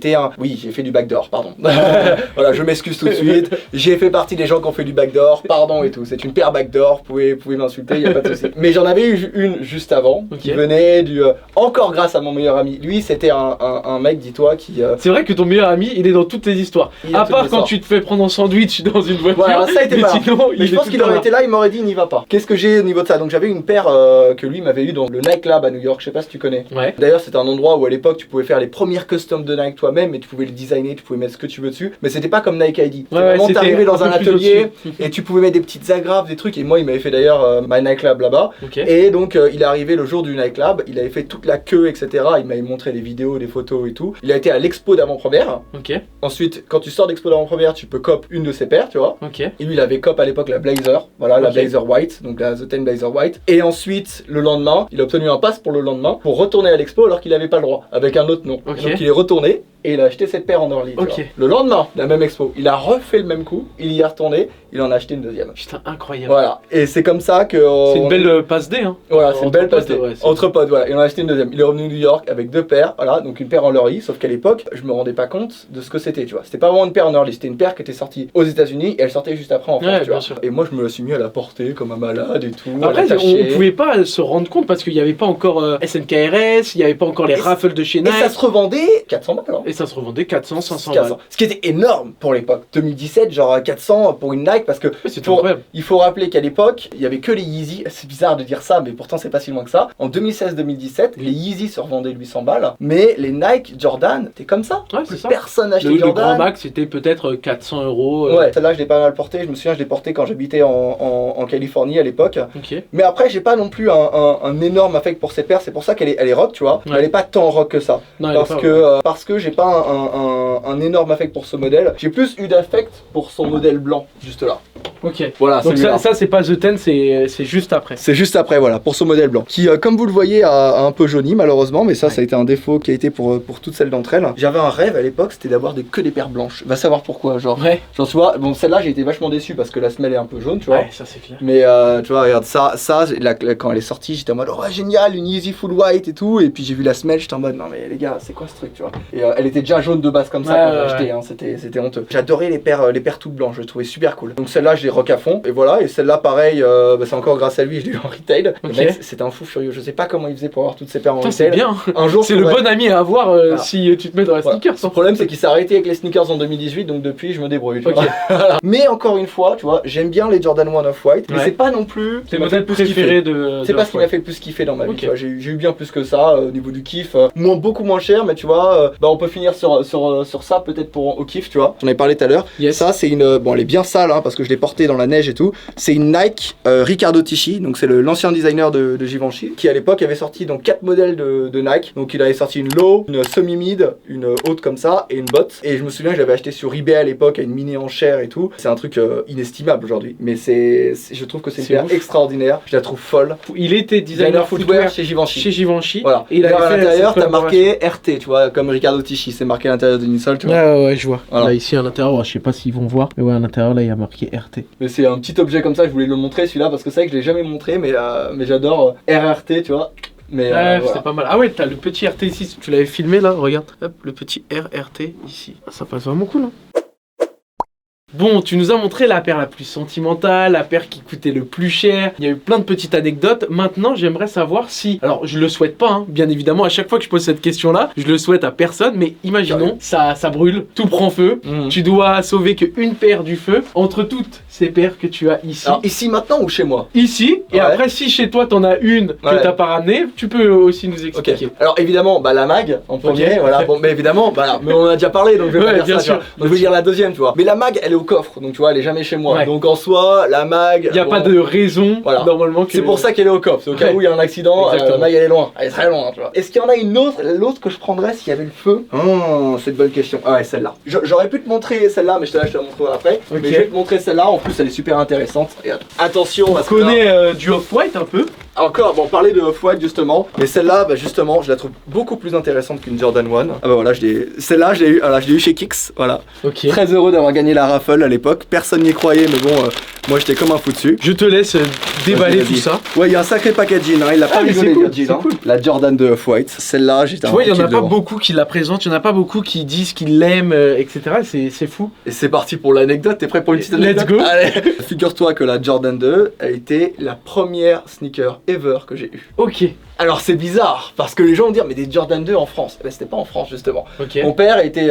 S2: fait du backdoor, pardon. Voilà, je m'excuse tout de suite. J'ai fait partie des gens qui ont fait du backdoor, pardon et tout. C'est une paire backdoor, vous pouvez m'insulter, y a pas de souci. Mais j'en avais eu une juste avant, qui venait encore grâce à mon meilleur ami. Lui, c'était un mec, dis-toi, qui...
S1: C'est vrai que ton meilleur ami, il est dans toutes tes histoires. l'histoire. À part quand tu te fais prendre en sandwich dans une voiture.
S2: Voilà, ça était pas là.
S1: Sinon,
S2: Mais je pense qu'il aurait été là, il m'aurait dit n'y va pas. Qu'est-ce que j'ai au niveau de ça? Donc j'avais une paire que lui m'avait eu dans le Nike Lab à New York, je sais pas si tu connais.
S1: Ouais.
S2: D'ailleurs c'était un endroit où à l'époque tu pouvais faire les premières customs de Nike toi-même et tu pouvais le designer, tu pouvais mettre ce que tu veux dessus. Mais c'était pas comme Nike ID.
S1: Ouais,
S2: vraiment t'arrivais dans un atelier
S1: et
S2: et tu pouvais mettre des petites agrafes, des trucs. Et moi il m'avait fait d'ailleurs My Nike Lab là-bas.
S1: Okay.
S2: Et donc il est arrivé le jour du Nike Lab, il avait fait toute la queue, etc. Il m'avait montré des vidéos, des photos et tout. Il a été à l'expo d'avant-première.
S1: Ok.
S2: Ensuite, quand tu sors d'expo d'avant-première, tu peux cop une de ses paires, tu vois.
S1: Ok.
S2: Et lui, il avait cop à l'époque la Blazer, voilà, la Blazer White, donc la The 10 Blazer White. Et ensuite, le lendemain, il a obtenu un pass pour le lendemain pour retourner à l'expo alors qu'il n'avait pas le droit, avec un autre nom.
S1: Ok.
S2: Donc il est retourné et il a acheté cette paire en early.
S1: Ok.
S2: Le lendemain, la même expo, il a refait le même coup, il y est retourné, il en a acheté une deuxième.
S1: Putain, incroyable.
S2: Voilà, et c'est comme ça que.
S1: C'est une belle passe D, hein.
S2: Voilà, c'est une belle passe D.
S1: Ouais,
S2: Entre potes, voilà. Il en a acheté une deuxième. Il est revenu à New York avec deux paires, voilà, donc une paire en early, sauf qu'à l'époque, je me rendais pas compte de ce que c'était, tu vois. C'était pas vraiment une paire en early, c'était une paire qui était sortie aux États-Unis et elle sortait juste après en France, tu vois.
S1: Sûr.
S2: Et moi, je me suis mis à la porter comme un malade et tout.
S1: Après, on pouvait pas se rendre compte parce qu'il n'y avait pas encore SNKRS, il n'y avait pas encore les raffles de chez Nike.
S2: Et ça se revendait 400 balles.
S1: Et ça se revendait 400, 500 balles.
S2: Ce qui était énorme pour l'époque. 2017, genre 400 pour une Nike parce que il faut rappeler qu'à l'époque, il y avait que les Yeezy. C'est bizarre de dire ça, mais pourtant c'est pas si loin que ça. En 2016-2017, les Yeezy se revendaient 800 balles, mais les Nike Jordan, c'était comme ça.
S1: Ouais, c'est ça.
S2: Personne n'achetait
S1: Le
S2: Jordan.
S1: grand max, c'était peut-être 400 euros.
S2: Ouais, celle-là, je l'ai pas mal portée. Je me souviens, je l'ai portée quand j'habitais en Californie à l'époque.
S1: Ok.
S2: Mais après, j'ai pas non plus un énorme affect pour ces paires. C'est pour ça qu'elle est rock, tu vois. Ouais. Elle est pas tant rock que ça.
S1: Non,
S2: parce que j'ai pas un énorme affect pour ce modèle. J'ai plus eu d'affect pour son modèle blanc, juste là.
S1: Ok.
S2: Voilà.
S1: Donc ça c'est pas The 10, c'est juste après.
S2: C'est juste après, voilà, pour ce modèle blanc. Qui, comme vous le voyez, a un peu jauni malheureusement, mais ça a été un défaut qui a été pour toutes celles d'entre elles. J'avais un rêve à l'époque, c'était d'avoir que des paires blanches. Va savoir pourquoi, genre.
S1: Ouais.
S2: Genre, tu vois, bon, celle-là, j'ai été vachement déçu parce que la semelle est un peu jaune, tu vois.
S1: Ouais, ça c'est clair.
S2: Mais tu vois, regarde, ça quand elle est sortie, j'étais en mode, oh génial, une Yeezy full white et tout. Et puis j'ai vu la semelle, j'étais en mode, non mais les gars, c'est quoi ce truc, tu vois. Et elle était déjà jaune de base comme ça quand j'ai acheté, hein, c'était honteux. J'adorais les paires toutes blanches, je les trouvais super cool. Donc celle-là, je les rock à fond, et voilà. Et celle-là, pareil, c'est encore grâce à lui, je l'ai eu en retail. Le mec, c'était un fou furieux, je sais pas comment il faisait pour avoir toutes ces paires en retail.
S1: C'est bien.
S2: Un jour,
S1: c'est le bon ami à avoir si tu te mets dans la sneakers.
S2: Le problème, c'est qu'il s'est arrêté avec les sneakers en 2018, donc depuis, je me débrouille. Mais encore une fois, tu vois, j'aime bien les Jordan 1 Off-White, mais c'est pas non plus
S1: tes modèles préférés de.
S2: C'est pas ce qui m'a fait le plus kiffer dans ma vie. J'ai eu bien plus que ça au niveau du kiff. Beaucoup moins cher, mais tu vois, on peut finir sur ça peut-être au kiff, tu vois. J'en avais parlé tout à l'heure.
S1: Yes.
S2: Ça, c'est une. Bon, elle est bien sale, hein, parce que je l'ai portée dans la neige et tout. C'est une Nike Riccardo Tisci, donc c'est l'ancien designer de Givenchy, qui à l'époque avait sorti donc 4 modèles de Nike. Donc il avait sorti une low, une semi-mid, une haute comme ça et une botte. Et je me souviens que je l'avais acheté sur eBay à l'époque à une mini enchère et tout. C'est un truc inestimable aujourd'hui, mais je trouve que c'est une paire extraordinaire. Je la trouve folle.
S1: Il était designer footwear
S2: chez Givenchy.
S1: Voilà.
S2: Et à l'intérieur, t'as marqué RT, tu vois, comme Riccardo Tisci, c'est marqué à l'intérieur d'une insole, tu vois.
S1: Ouais, je vois. Voilà. Là ici à l'intérieur, je sais pas s'ils vont voir, mais ouais, à l'intérieur là il y a marqué RT.
S2: Mais c'est un petit objet comme ça, je voulais le montrer celui-là parce que c'est vrai que je l'ai jamais montré, mais j'adore RRT, tu vois. Mais
S1: ouais,
S2: voilà.
S1: c'est pas mal. Ah ouais, t'as le petit RT ici, tu l'avais filmé là, regarde. Hop, le petit RRT ici. Ça passe vraiment cool, hein. Bon, tu nous as montré la paire la plus sentimentale, la paire qui coûtait le plus cher. Il y a eu plein de petites anecdotes. Maintenant, j'aimerais savoir si... Alors, je le souhaite pas, hein. Bien évidemment, à chaque fois que je pose cette question-là, je le souhaite à personne. Mais imaginons, ça brûle, tout prend feu. Tu dois sauver qu'une paire du feu entre toutes ces paires que tu as ici.
S2: Alors, ici maintenant ou chez moi?
S1: Ici. Et après, si chez toi, t'en as une que t'as pas ramenée, tu peux aussi nous expliquer.
S2: Alors, évidemment, la mag en premier. Voilà. Bon, mais évidemment, mais on en a déjà parlé, donc je vais pas dire ça. Donc, je vais dire la deuxième, tu vois. Mais la mag, elle est au coffre, donc tu vois, elle est jamais chez moi. Donc en soi, la mag.
S1: Il n'y a pas de raison normalement que.
S2: C'est pour ça qu'elle est au coffre. Au cas où il y a un accident, la mag elle est loin. Elle est très loin, tu vois. Est-ce qu'il y en a une autre, l'autre que je prendrais s'il y avait le feu? C'est une bonne question. Ah ouais, celle-là. J'aurais pu te montrer celle-là, mais je te la montrerai après. Mais je vais te montrer celle-là. En plus, elle est super intéressante. Regarde. Attention,
S1: on connaît du Off-White un peu.
S2: Encore, bon, parler de Off-White justement, mais celle-là, justement, je la trouve beaucoup plus intéressante qu'une Jordan 1. Ah bah voilà, celle-là, je l'ai eu chez Kicks, voilà. Très heureux d'avoir gagné la raffle à l'époque, personne n'y croyait, mais bon, moi j'étais comme un fou dessus.
S1: Je te laisse déballer tout ça.
S2: Ouais, il y a un sacré packaging, hein. Il l'a pas rigolé, Virgil, hein. La Jordan de Off-White, celle-là, j'étais un peu.
S1: Tu vois, il y en a pas beaucoup qui la présentent, il y en a pas beaucoup qui disent qu'ils l'aiment, etc. C'est fou.
S2: Et c'est parti pour l'anecdote, t'es prêt pour une petite anecdote?
S1: Let's go.
S2: Allez. Figure-toi que la Jordan 2 a été la première sneaker ever que j'ai eue.
S1: Ok.
S2: Alors c'est bizarre, parce que les gens vont dire mais des Jordan 2 en France. Eh ben, c'était pas en France justement.
S1: Okay.
S2: Mon père était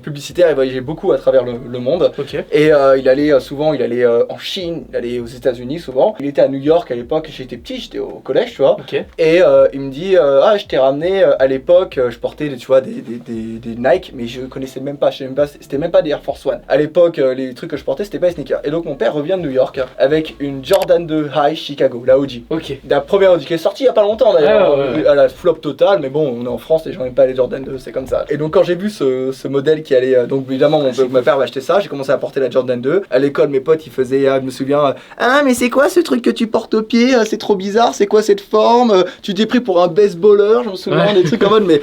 S2: publicitaire, il voyageait beaucoup à travers le monde.
S1: Okay.
S2: Et il allait souvent, en Chine, il allait aux États-Unis souvent. Il était à New York à l'époque, j'étais petit, j'étais au collège, tu vois.
S1: Okay.
S2: Et il me dit ah, je t'ai ramené à l'époque, je portais tu vois, des Nike, mais je connaissais même pas, c'était même pas des Air Force One. À l'époque, les trucs que je portais, c'était pas les sneakers. Et donc mon père revient de New York avec une Jordan 2 High Chicago, la OG.
S1: Ok.
S2: La première OG qui est sortie il y a pas longtemps d'ailleurs.
S1: Ouais.
S2: À la flop totale, mais bon, on est en France, les gens n'aiment pas les Jordan 2, c'est comme ça. Et donc quand j'ai vu ce modèle qui allait, donc évidemment mon père va acheter ça, j'ai commencé à porter la Jordan 2. À l'école, mes potes ils faisaient, je me souviens, ah mais c'est quoi ce truc que tu portes au pied, c'est trop bizarre, c'est quoi cette forme, tu t'es pris pour un baseballer, je me souviens, des trucs en mode, mais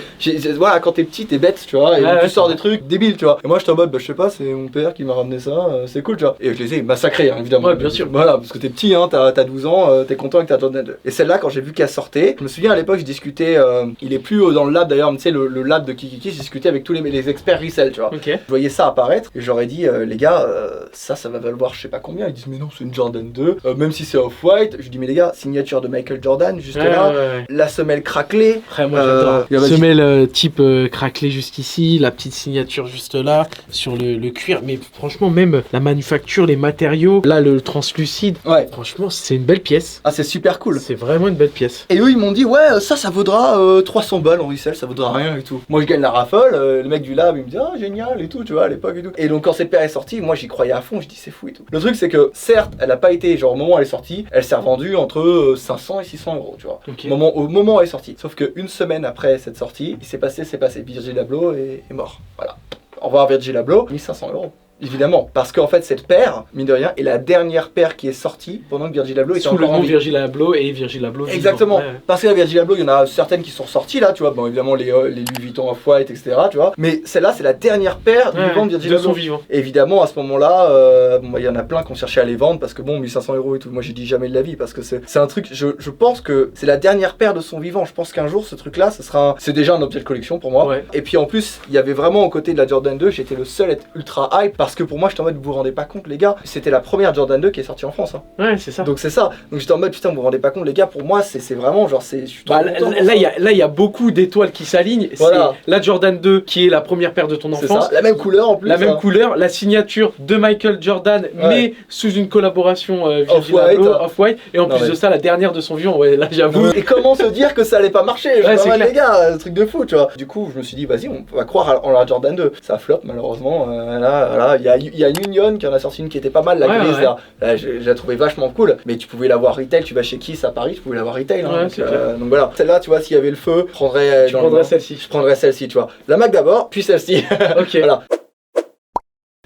S2: voilà, quand t'es petit t'es bête, tu vois, et tu sors des trucs débiles, tu vois. Et moi j'étais en mode, bah je sais pas, c'est mon père qui m'a ramené ça, c'est cool, tu vois. Et je les ai massacrés, hein, évidemment.
S1: Ouais, bien sûr.
S2: Voilà, parce que t'es petit, hein, t'as 12 ans, t'es content avec ta Jordan 2. Et celle-là, quand j'ai vu qu'elle sortait, je me souviens à l'époque, je discutais, il est plus dans le lab d'ailleurs, mais tu sais, le lab de Kikiki, je discutais avec tous les experts resell, tu vois.
S1: Okay.
S2: Je voyais ça apparaître et j'aurais dit, les gars, ça va valoir je sais pas combien. Ils disent, mais non, c'est une Jordan 2, même si c'est off-white. Je dis, mais les gars, signature de Michael Jordan, juste là, la semelle craquelée.
S1: Après, moi j'adore. Semelle type craquelée jusqu'ici, la petite signature juste là, sur le cuir. Mais franchement, même la manufacture, les matériaux, là, le translucide, franchement, c'est une belle pièce.
S2: Ah, c'est super cool.
S1: C'est vraiment une belle pièce.
S2: Et eux, ils m'ont dit, ouais, ça vaudra 300 balles en resell, ça vaudra rien et tout. Moi, je gagne la raffole, le mec du lab, il me dit, ah, génial et tout, tu vois, à l'époque et tout. Et donc, quand cette paire est sortie, moi, j'y croyais à fond, je dis, c'est fou et tout. Le truc, c'est que, certes, elle a pas été, genre, au moment où elle est sortie, elle s'est revendue entre 500 et 600 euros, tu vois. Okay. Au moment où elle est sortie. Sauf qu'une semaine après cette sortie, c'est passé, Virgil Abloh est mort. Voilà. Au revoir Virgil Abloh, 1500 euros. Évidemment, parce qu'en fait cette paire, mine de rien, est la dernière paire qui est sortie pendant que Virgil Abloh était encore en vie. Sous le nom
S1: Virgil Abloh et Virgil Abloh.
S2: Exactement, parce que la Virgil Abloh, il y en a certaines qui sont sorties là, tu vois, bon évidemment les Louis Vuitton Off-White, etc., tu vois, mais celle-là c'est la dernière paire du vivant de Virgil Abloh.
S1: De son vivant.
S2: Et évidemment, à ce moment-là, il y en a plein qui ont cherché à les vendre parce que bon, 1500 euros et tout, moi j'ai dit jamais de la vie parce que c'est un truc, je pense que c'est la dernière paire de son vivant, je pense qu'un jour ce truc-là, c'est déjà un objet de collection pour moi. Et puis en plus, il y avait vraiment aux côtés de la Jordan 2, j'étais le seul à être ultra hype parce que pour moi j'étais en mode, vous vous rendez pas compte les gars, c'était la première Jordan 2 qui est sortie en France, hein.
S1: Ouais, c'est ça.
S2: Donc c'est ça. Donc j'étais en mode putain, vous vous rendez pas compte les gars, pour moi c'est vraiment genre je suis trop content.
S1: Là il y a beaucoup d'étoiles qui s'alignent. Voilà. C'est la Jordan 2 qui est la première paire de ton enfance.
S2: Ça. La même couleur en plus.
S1: La même couleur, la signature de Michael Jordan mais sous une collaboration Virgil Abloh, Off-White, et en plus de ça la dernière de son vivant. Ouais, là j'avoue.
S2: Et comment se dire que ça allait pas marcher? Les gars, truc de fou, tu vois. Du coup, je me suis dit vas-y, on va croire en la Jordan 2. Ça flop malheureusement. Là, il y a Union qui en a sorti une qui était pas mal, la grise là, je la trouvais vachement cool, mais tu pouvais l'avoir retail, tu vas chez Kiss à Paris, tu pouvais l'avoir retail, hein, donc voilà. Celle-là, tu vois, s'il y avait le feu, je prendrais celle-ci. Je prendrais celle-ci, tu vois. La Mac d'abord, puis celle-ci.
S1: Ok.
S2: Voilà.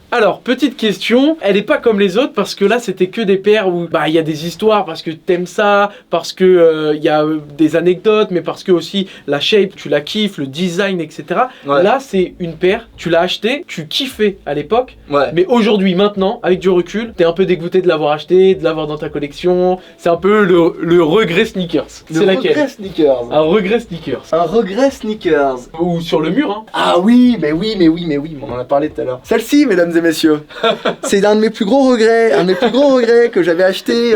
S1: Alors, petite question, elle est pas comme les autres parce que là c'était que des paires où il y a des histoires parce que t'aimes ça, parce que il y a des anecdotes, mais parce que aussi la shape tu la kiffes, le design, etc. Là c'est une paire, tu l'as acheté, tu kiffais à l'époque, mais aujourd'hui, maintenant, avec du recul, t'es un peu dégoûté de l'avoir acheté, de l'avoir dans ta collection. C'est un peu le regret sneakers. C'est laquelle?
S2: Regret sneakers.
S1: Un regret sneakers.
S2: Un regret sneakers.
S1: Ou sur le mur, hein.
S2: Ah oui, mais oui, on en a parlé tout à l'heure. Celle-ci, mesdames et messieurs, c'est un de mes plus gros regrets, que j'avais acheté.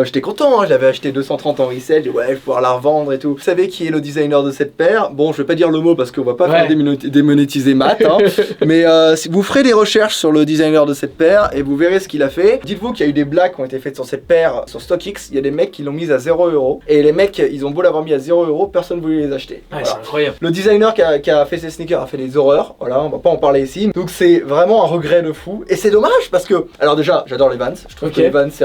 S2: J'étais content, hein, je l'avais acheté 230 en resell, j'ai dit ouais, je vais pouvoir la revendre et tout. Vous savez qui est le designer de cette paire? Bon, je vais pas dire le mot parce qu'on va pas faire démonétiser Matt, hein, mais vous ferez des recherches sur le designer de cette paire et vous verrez ce qu'il a fait. Dites-vous qu'il y a eu des blagues qui ont été faites sur cette paire sur StockX, il y a des mecs qui l'ont mise à 0 €, et les mecs, ils ont beau l'avoir mis à 0 €, personne ne voulait les acheter.
S1: Voilà. C'est incroyable.
S2: Le designer qui a fait ces sneakers a fait des horreurs, voilà, on va pas en parler ici. Donc c'est vraiment un regret de fou. Et c'est dommage parce que, alors déjà, j'adore les Vans. Je trouve que les Vans, c'est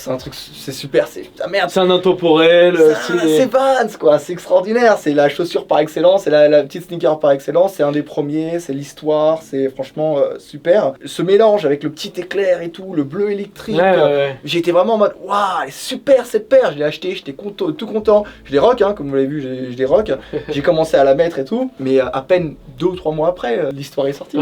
S2: un truc, c'est super, c'est merde.
S1: C'est un intemporel.
S2: C'est Vans quoi, c'est extraordinaire. C'est la chaussure par excellence, c'est la petite sneaker par excellence. C'est un des premiers, c'est l'histoire, c'est franchement super. Ce mélange avec le petit éclair et tout, le bleu électrique. J'ai été vraiment en mode, waouh, elle est super cette paire. Je l'ai acheté, j'étais tout content. Je les rock, hein, comme vous l'avez vu, je les rock. J'ai commencé à la mettre et tout, mais à peine 2 ou 3 mois après, l'histoire est sortie.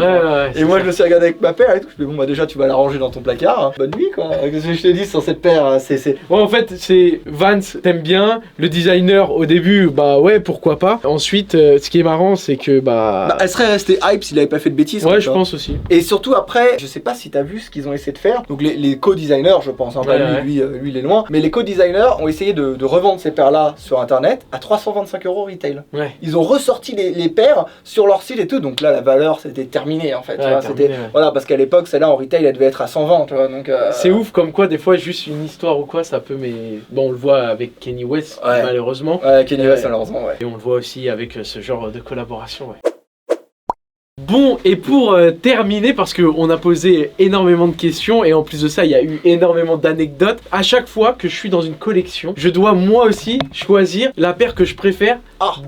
S2: Et moi, je me suis regardé avec ma paire et tout. Je dis bon bah déjà tu vas la ranger dans ton placard, hein. Bonne nuit quoi. Qu'est-ce que je te dis sur cette paire, c'est...
S1: Ouais, en fait c'est Vans, t'aimes bien, le designer au début, bah ouais pourquoi pas. Ensuite ce qui est marrant c'est que bah
S2: elle serait restée hype s'il avait pas fait de bêtises.
S1: Ouais je pense aussi.
S2: Et surtout après, je sais pas si t'as vu ce qu'ils ont essayé de faire. Donc les co-designers je pense, hein, lui il est loin. Mais les co-designers ont essayé de revendre ces paires là sur internet à 325 € retail. Ouais. Ils ont ressorti les paires sur leur site et tout. Donc là la valeur c'était terminé en fait. Ouais, c'était voilà parce qu'à l'époque celle-là en retail elle devait être à 120 tu vois. Donc
S1: c'est ouf comme quoi des fois juste une histoire ou quoi ça peut mais bon on le voit avec Kanye West malheureusement.
S2: Ouais Kanye West malheureusement ouais.
S1: Et on le voit aussi avec ce genre de collaboration ouais. Bon, et pour terminer, parce qu'on a posé énormément de questions et en plus de ça, il y a eu énormément d'anecdotes. À chaque fois que je suis dans une collection, je dois moi aussi choisir la paire que je préfère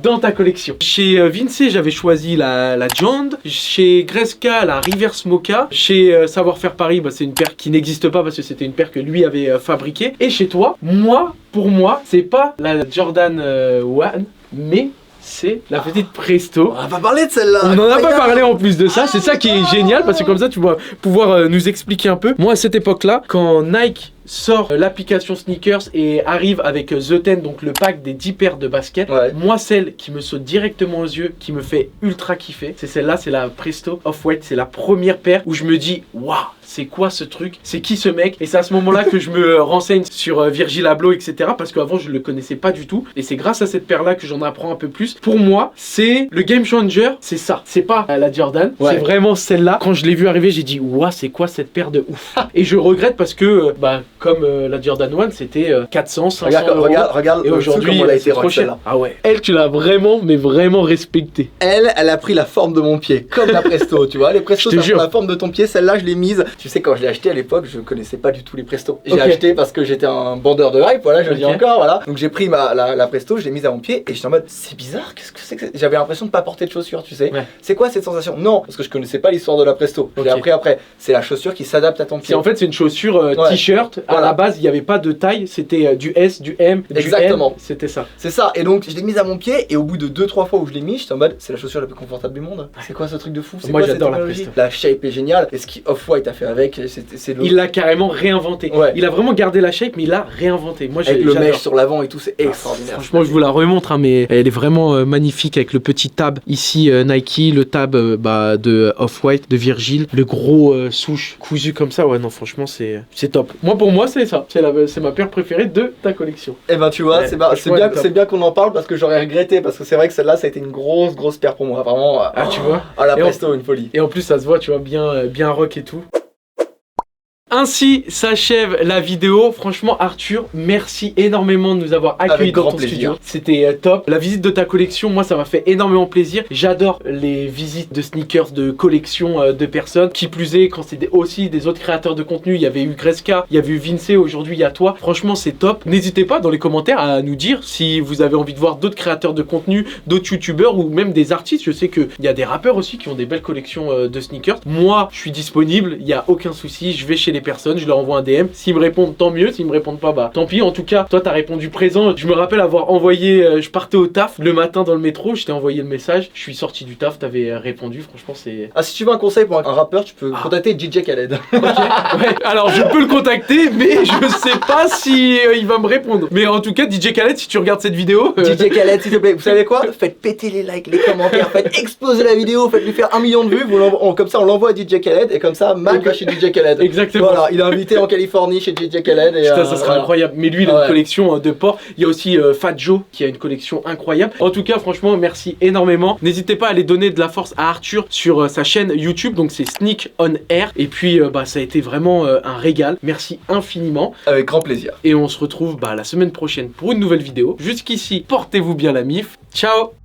S1: dans ta collection. Chez Vince, j'avais choisi la Jond. Chez Greska, la Reverse Mocha. Chez Savoir-Faire Paris, bah, c'est une paire qui n'existe pas parce que c'était une paire que lui avait fabriquée. Et chez toi, pour moi, c'est pas la Jordan 1, mais... c'est la petite Presto.
S2: On n'a pas parlé de celle-là.
S1: On n'en a pas parlé en plus de ça. C'est ça qui est génial parce que comme ça tu vas pouvoir nous expliquer un peu. Moi à cette époque-là, quand Nike sort l'application Sneakers et arrive avec The 10, donc le pack des 10 paires de baskets, moi celle qui me saute directement aux yeux, qui me fait ultra kiffer, c'est celle-là, c'est la Presto Off-White. C'est la première paire où je me dis waouh, c'est quoi ce truc, c'est qui ce mec. Et c'est à ce moment-là que je me renseigne sur Virgil Abloh, etc. Parce qu'avant je le connaissais pas du tout. Et c'est grâce à cette paire-là que j'en apprends un peu plus. Pour moi, c'est le game changer, c'est ça. C'est pas la Jordan, c'est vraiment celle-là. Quand je l'ai vu arriver, j'ai dit waouh, c'est quoi cette paire de ouf. Et je regrette parce que comme la Jordan 1, c'était 400, 500 €.
S2: Regarde,
S1: et aujourd'hui,
S2: elle a été
S1: trop cher. Ah ouais. Elle, tu l'as vraiment, mais vraiment respectée.
S2: Elle a pris la forme de mon pied, comme la Presto, tu vois. Les Presto, ça prend la forme de ton pied. Celle-là, je l'ai mise. Tu sais, quand je l'ai acheté à l'époque, je connaissais pas du tout les Presto. J'ai acheté parce que j'étais un bandeur de hype, voilà, je le dis encore, voilà. Donc j'ai pris la Presto, je l'ai mise à mon pied et j'étais en mode, c'est bizarre, qu'est-ce que c'est que j'avais l'impression de pas porter de chaussures, tu sais. C'est quoi cette sensation? Non, parce que je connaissais pas l'histoire de la Presto. Je l'ai appris après. C'est la chaussure qui s'adapte à ton pied.
S1: En fait, c'est une chaussure t-shirt. À la base, il y avait pas de taille, c'était du S, du M, du
S2: exactement.
S1: C'était ça.
S2: C'est ça, et donc je l'ai mise à mon pied et au bout de 2-3 fois où je l'ai mis, j'étais en mode c'est la chaussure la plus confortable du monde. C'est quoi ce truc de fou?
S1: Moi j'adore la Presto.
S2: La shape est géniale, et ce qui Off-White a fait avec, c'est
S1: il l'a carrément réinventé. Il a vraiment gardé la shape mais il l'a réinventé. Moi
S2: avec le mesh sur l'avant et tout, c'est extraordinaire.
S1: Franchement je vous la remontre hein, mais elle est vraiment magnifique avec le petit tab ici Nike, le tab de Off-White, de Virgil, le gros souche cousu comme ça. Ouais non franchement c'est top. Moi pour moi c'est ça, c'est ma paire préférée de ta collection.
S2: Et ben tu vois, c'est bien qu'on en parle parce que j'aurais regretté parce que c'est vrai que celle-là ça a été une grosse paire pour moi, vraiment.
S1: Tu vois.
S2: La Presto, une folie.
S1: Et en plus ça se voit, tu vois, bien rock et tout. Ainsi s'achève la vidéo. Franchement Arthur, merci énormément de nous avoir accueillis dans ton studio. C'était top. La visite de ta collection, moi ça m'a fait énormément plaisir. J'adore les visites de sneakers, de collections de personnes. Qui plus est, quand c'est aussi des autres créateurs de contenu, il y avait eu Greska, il y avait eu Vince, aujourd'hui il y a toi. Franchement c'est top. N'hésitez pas dans les commentaires à nous dire si vous avez envie de voir d'autres créateurs de contenu, d'autres youtubeurs ou même des artistes. Je sais qu'il y a des rappeurs aussi qui ont des belles collections de sneakers. Moi je suis disponible, il n'y a aucun souci. Je vais chez les personnes, je leur envoie un DM, s'ils me répondent tant mieux, s'ils me répondent pas bah tant pis. En tout cas toi t'as répondu présent. Je me rappelle avoir envoyé, je partais au taf le matin dans le métro, je t'ai envoyé le message, je suis sorti du taf, t'avais répondu. Franchement c'est...
S2: si tu veux un conseil pour un rappeur, tu peux contacter DJ Khaled.
S1: Alors je peux le contacter mais je sais pas si il va me répondre. Mais en tout cas DJ Khaled, si tu regardes cette vidéo
S2: DJ Khaled s'il te plaît, vous savez quoi, faites péter les likes, les commentaires, faites exploser la vidéo, faites lui faire 1 million de vues, comme ça on l'envoie à DJ Khaled et comme ça Mac va chez DJ Khaled.
S1: Exactement.
S2: Voilà, il est invité en Californie chez DJ Khaled et
S1: putain, ça serait incroyable. Mais lui il a une collection de ports. Il y a aussi Fat Joe qui a une collection incroyable. En tout cas franchement merci énormément. N'hésitez pas à aller donner de la force à Arthur sur sa chaîne YouTube, donc c'est Sneak on Air. Et puis ça a été vraiment un régal. Merci infiniment.
S2: Avec grand plaisir.
S1: Et on se retrouve la semaine prochaine pour une nouvelle vidéo. Jusqu'ici portez-vous bien la mif. Ciao.